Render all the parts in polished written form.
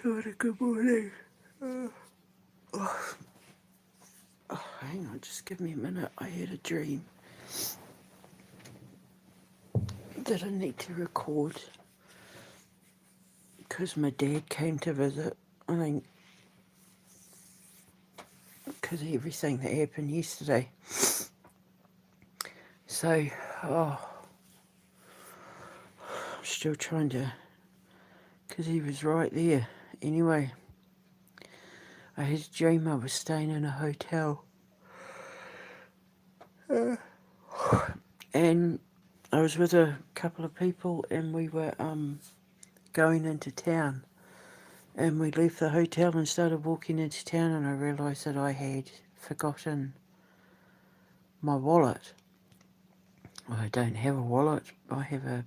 Not a good morning. Hang on, just give me a minute. I had a dream that I need to record because my dad came to visit. I think because of everything that happened yesterday. So, I'm still trying to, because he was right there. Anyway, I had a dream I was staying in a hotel. And I was with a couple of people and we were going into town. And we left the hotel and started walking into town and I realised that I had forgotten my wallet. Well, I don't have a wallet. I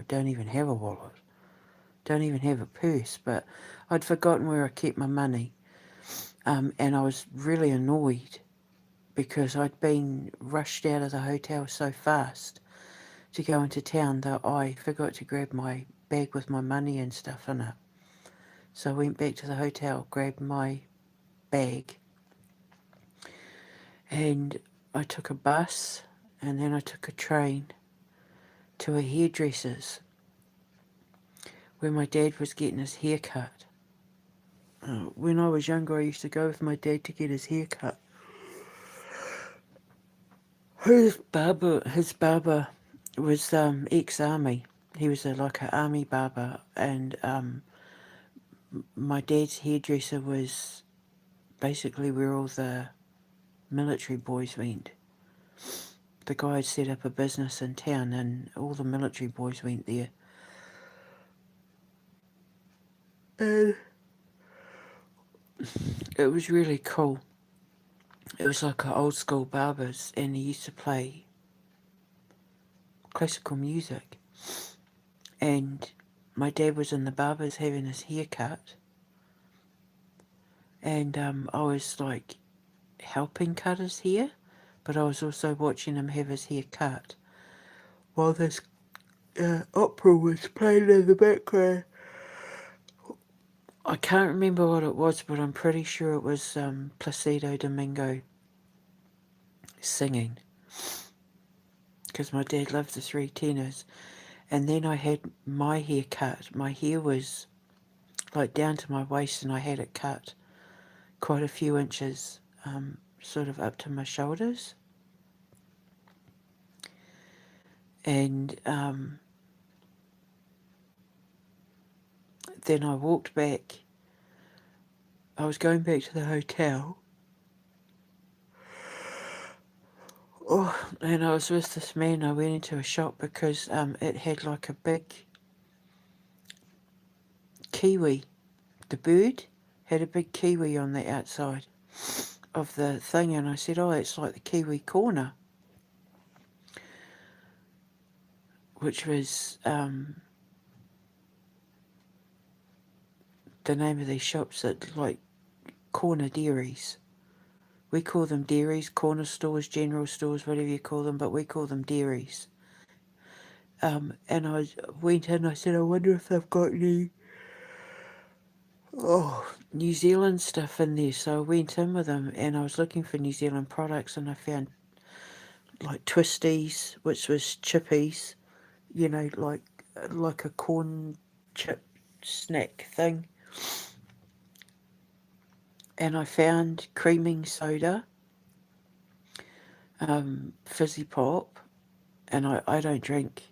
don't even have a wallet. Don't even have a purse, but I'd forgotten where I kept my money. And I was really annoyed because I'd been rushed out of the hotel so fast to go into town that I forgot to grab my bag with my money and stuff in it. So I went back to the hotel, grabbed my bag, and I took a bus and then I took a train to a hairdresser's where my dad was getting his hair cut. When I was younger, I used to go with my dad to get his hair cut. His barber was ex-army. He was like an army barber, and my dad's hairdresser was basically where all the military boys went. The guy had set up a business in town, and all the military boys went there. And it was really cool. It was like an old school barbers, and he used to play classical music. And my dad was in the barber's having his hair cut, and I was like helping cut his hair, but I was also watching him have his hair cut while this opera was playing in the background. I can't remember what it was, but I'm pretty sure it was Placido Domingo singing, because my dad loved the three tenors. And then I had my hair cut. My hair was like down to my waist, and I had it cut quite a few inches, sort of up to my shoulders. And then I walked back. I was going back to the hotel. And I was with this man. I went into a shop because it had like a big kiwi. The bird had a big kiwi on the outside of the thing, and I said, "Oh, it's like the Kiwi Corner," which was the name of these shops that like corner dairies. We call them dairies, corner stores, general stores, whatever you call them, but we call them dairies. And I went in, I said, I wonder if they've got any New Zealand stuff in there. So I went in with them and I was looking for New Zealand products, and I found like twisties, which was chippies, you know, like a corn chip snack thing. And I found creaming soda, fizzy pop, and I don't drink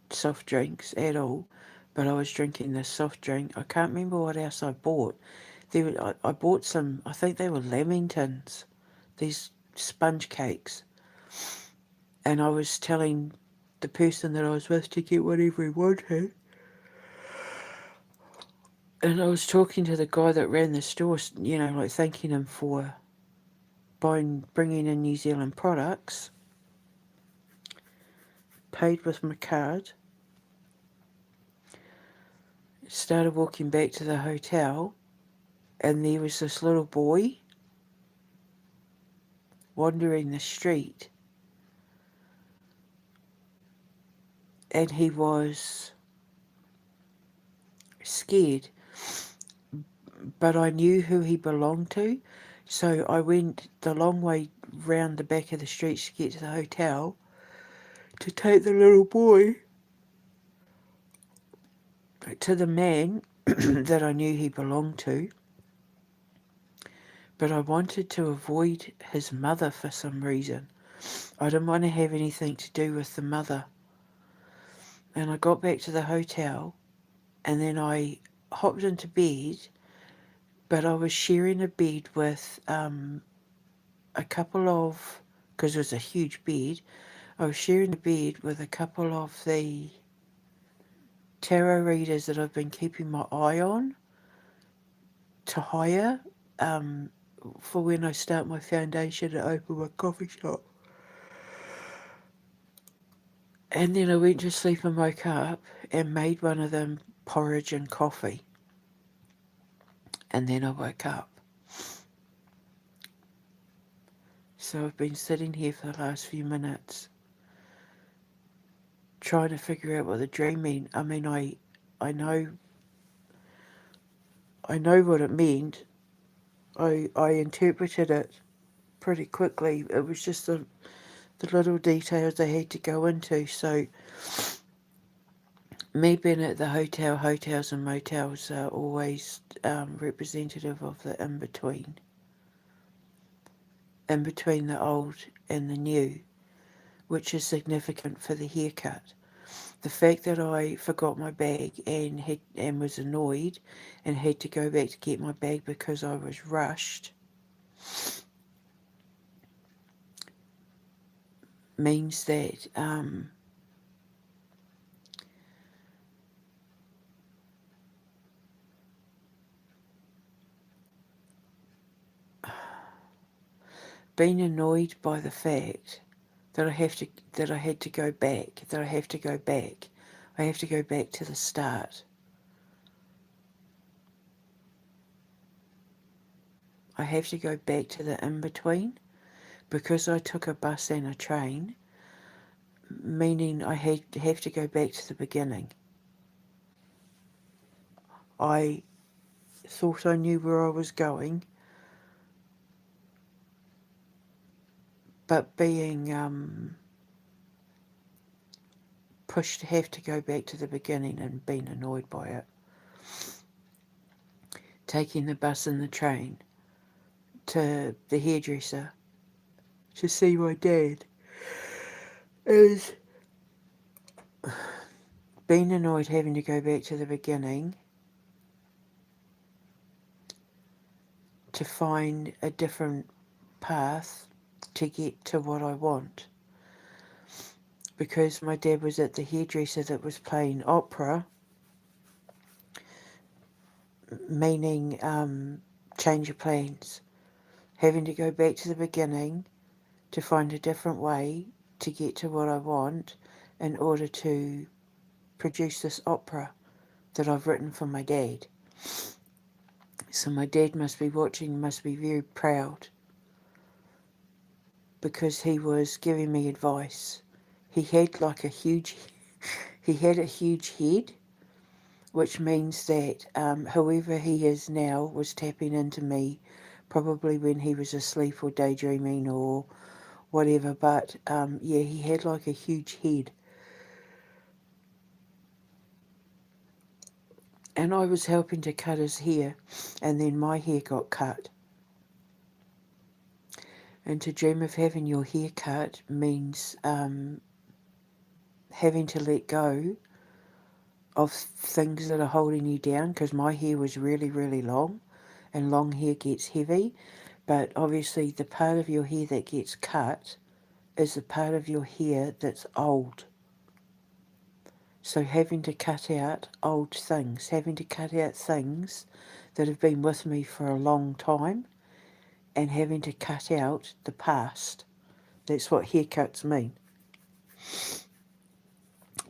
soft drinks at all, but I was drinking this soft drink. I can't remember what else I bought. I bought some, I think they were Lamingtons, these sponge cakes, and I was telling the person that I was with to get whatever he wanted. And I was talking to the guy that ran the store, you know, like thanking him for bringing in New Zealand products. Paid with my card. Started walking back to the hotel, and there was this little boy wandering the street, and he was scared, but I knew who he belonged to, so I went the long way round the back of the streets to get to the hotel to take the little boy to the man that I knew he belonged to, but I wanted to avoid his mother for some reason. I didn't want to have anything to do with the mother. And I got back to the hotel, and then I hopped into bed, but I was sharing a bed with a couple of, because it was a huge bed, I was sharing a bed with a couple of the tarot readers that I've been keeping my eye on to hire for when I start my foundation and open my coffee shop. And then I went to sleep and woke up and made one of them porridge and coffee. And then I woke up. So I've been sitting here for the last few minutes trying to figure out what the dream meant. I mean, I know what it meant. I interpreted it pretty quickly. It was just the little details I had to go into. So me being at the hotel, hotels and motels are always representative of the in between the old and the new, which is significant for the haircut. The fact that I forgot my bag and was annoyed and had to go back to get my bag because I was rushed means that being annoyed by the fact that I had to go back, I have to go back to the start. I have to go back to the in-between because I took a bus and a train, meaning I have to go back to the beginning. I thought I knew where I was going, but being pushed to have to go back to the beginning and being annoyed by it. Taking the bus and the train to the hairdresser to see my dad is being annoyed having to go back to the beginning to find a different path to get to what I want. Because my dad was at the hairdresser that was playing opera, meaning change of plans. Having to go back to the beginning to find a different way to get to what I want in order to produce this opera that I've written for my dad. So my dad must be watching, must be very proud because he was giving me advice. He had a huge head, which means that whoever he is now was tapping into me probably when he was asleep or daydreaming or whatever, but yeah, he had like a huge head. And I was helping to cut his hair, and then my hair got cut. And to dream of having your hair cut means having to let go of things that are holding you down, because my hair was really, really long, and long hair gets heavy. But obviously the part of your hair that gets cut is the part of your hair that's old. So having to cut out old things, having to cut out things that have been with me for a long time, and having to cut out the past. That's what haircuts mean.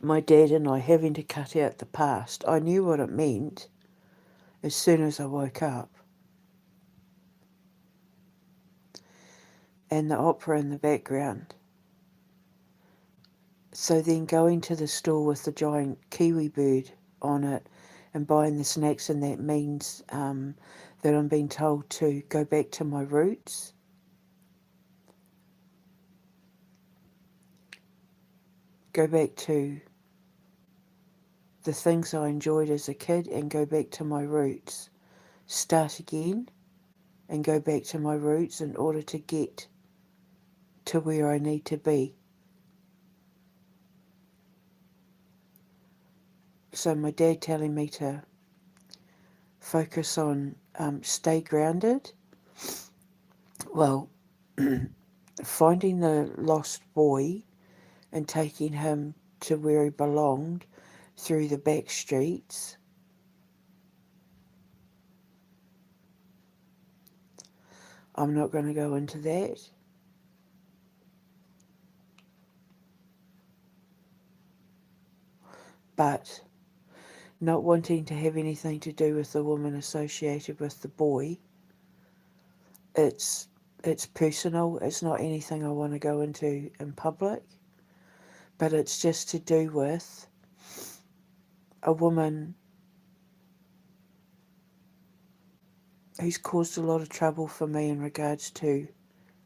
My dad and I having to cut out the past. I knew what it meant as soon as I woke up. And the opera in the background. So then going to the store with the giant kiwi bird on it and buying the snacks, and that means that I'm being told to go back to my roots. Go back to the things I enjoyed as a kid and go back to my roots. Start again and go back to my roots in order to get to where I need to be. So my dad telling me to focus on stay grounded. Well, finding the lost boy and taking him to where he belonged through the back streets. I'm not going to go into that. But not wanting to have anything to do with the woman associated with the boy, it's personal. It's not anything I want to go into in public, but it's just to do with a woman who's caused a lot of trouble for me in regards to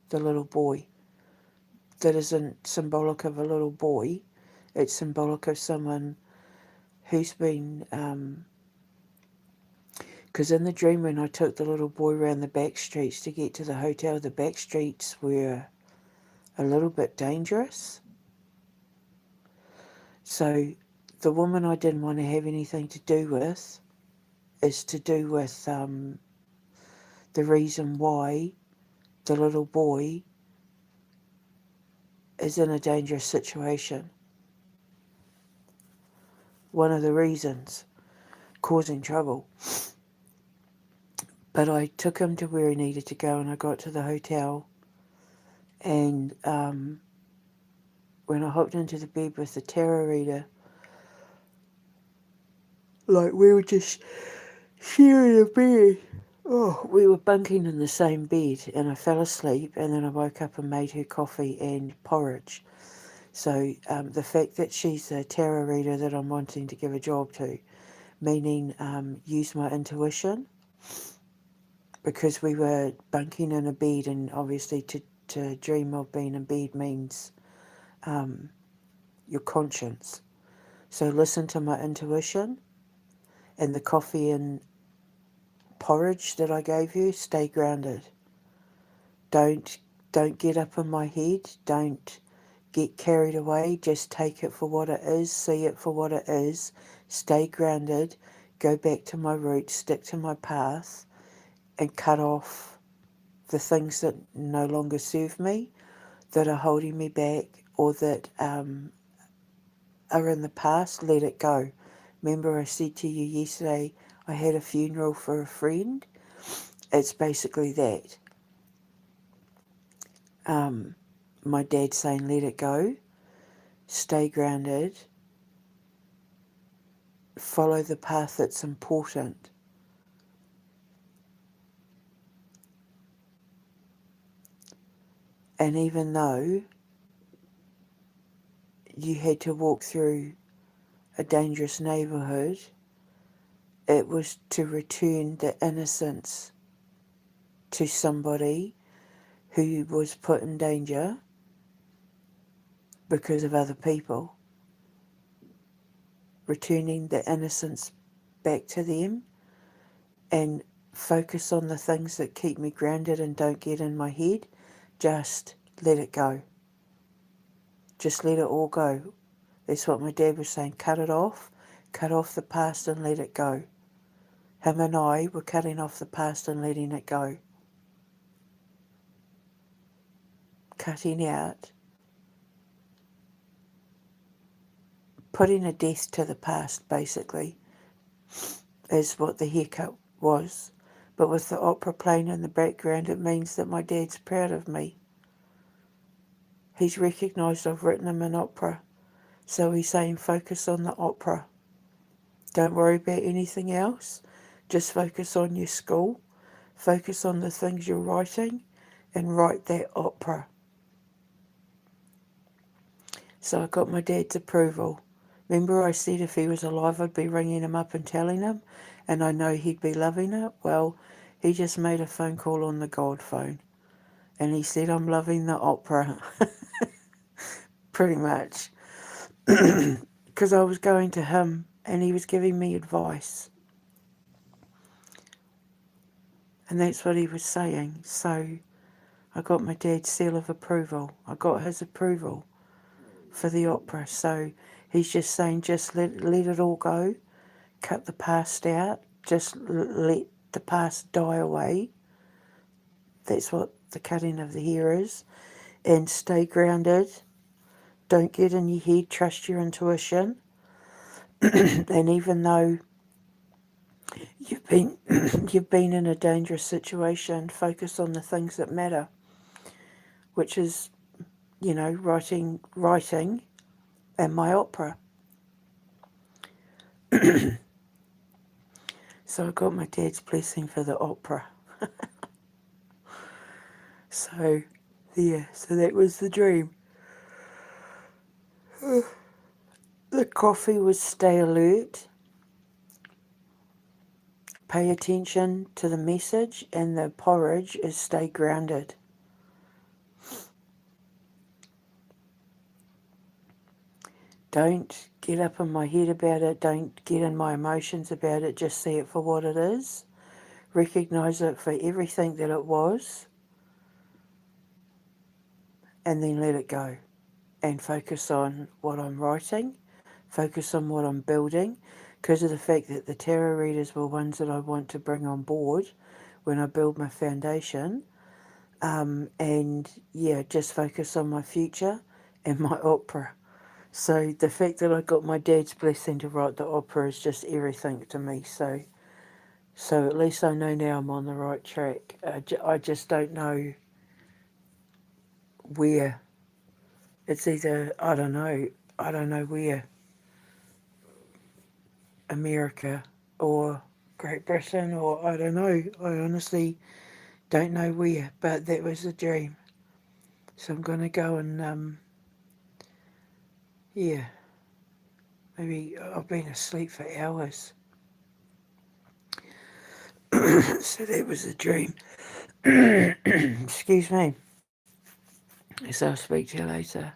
the little boy. That isn't symbolic of a little boy. It's symbolic of someone who's been, because in the dream when I took the little boy around the back streets to get to the hotel, the back streets were a little bit dangerous. So the woman I didn't want to have anything to do with is to do with the reason why the little boy is in a dangerous situation. One of the reasons causing trouble. But I took him to where he needed to go, and I got to the hotel, and when I hopped into the bed with the tarot reader, like we were just sharing a bed. Oh, we were bunking in the same bed, and I fell asleep, and then I woke up and made her coffee and porridge. So the fact that she's a tarot reader that I'm wanting to give a job to, meaning use my intuition, because we were bunking in a bed, and obviously to dream of being in bed means your conscience. So listen to my intuition, and the coffee and porridge that I gave you, stay grounded. Don't get up in my head. Don't get carried away. Just take it for what it is. See it for what it is. Stay grounded. Go back to my roots. Stick to my path, and cut off the things that no longer serve me, that are holding me back, or that are in the past. Let it go. Remember I said to you yesterday I had a funeral for a friend. It's basically that. My dad saying let it go, stay grounded, follow the path that's important. And even though you had to walk through a dangerous neighbourhood, it was to return the innocence to somebody who was put in danger because of other people. Returning the innocence back to them, and focus on the things that keep me grounded and don't get in my head. Just let it go. Just let it all go. That's what my dad was saying. Cut it off. Cut off the past and let it go. Him and I were cutting off the past and letting it go. Cutting out. Putting a death to the past, basically, is what the haircut was. But with the opera playing in the background, it means that my dad's proud of me. He's recognised I've written him an opera. So he's saying focus on the opera. Don't worry about anything else. Just focus on your school. Focus on the things you're writing and write that opera. So I got my dad's approval Remember I said if he was alive I'd be ringing him up and telling him, and I know he'd be loving it? Well, he just made a phone call on the God phone, and he said, I'm loving the opera, pretty much. Because I was going to him, and he was giving me advice. And that's what he was saying. So I got my dad's seal of approval. I got his approval for the opera. So he's just saying, just let it all go. Cut the past out. Just let the past die away. That's what the cutting of the hair is. And stay grounded. Don't get in your head. Trust your intuition. And even though you've been you've been in a dangerous situation, focus on the things that matter, which is, writing and my opera. So I got my dad's blessing for the opera. So that was the dream. The coffee was stay alert, pay attention to the message, and the porridge is stay grounded. Don't get up in my head about it. Don't get in my emotions about it. Just see it for what it is. Recognize it for everything that it was. And then let it go. And focus on what I'm writing. Focus on what I'm building. Because of the fact that the tarot readers were ones that I want to bring on board when I build my foundation. Just focus on my future and my opera. So the fact that I got my dad's blessing to write the opera is just everything to me. So at least I know now I'm on the right track. I just don't know where. It's either, I don't know where, America or Great Britain, or I don't know. I honestly don't know where, but that was the dream. So I'm going to go and, maybe I've been asleep for hours. So that was a dream. Excuse me. So I'll speak to you later.